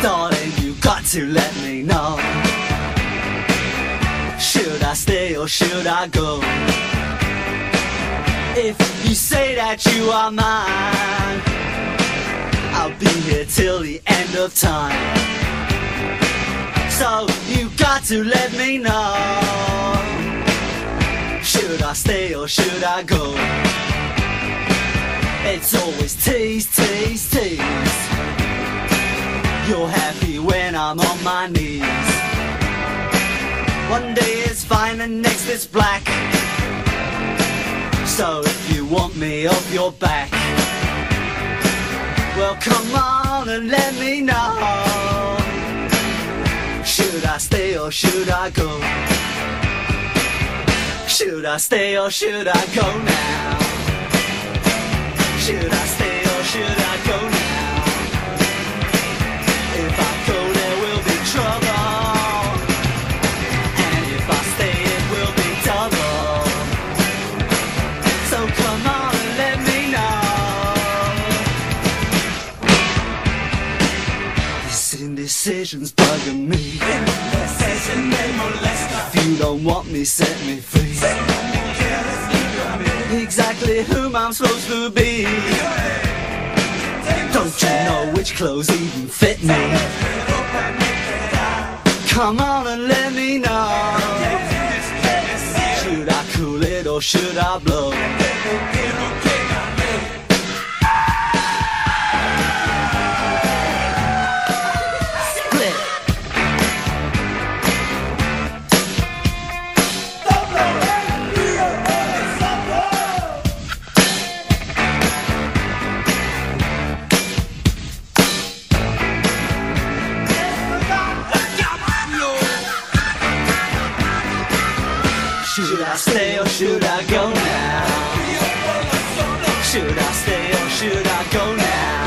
Darling, you got to let me know. Should I stay or should I go? If you say that you are mine, I'll be here till the end of time. So you got to let me know. Should I stay or should I go? It's always tease, tease, tease. You're happy when I'm on my knees. One day it's fine and next it's black. So if you want me off your back, well come on and let me know. Should I stay or should I go? Should I stay or should I go now? Should I stay or should I go now? If I go there will be trouble, and if I stay it will be double. So come on and let me know. This indecision's bugging me. If you don't want me, set me free. Exactly whom I'm supposed to be. Don't you know which clothes even fit me? Come on and let me know. Should I cool it or should I blow? Should I stay or should I go now? Should I stay or should I go now?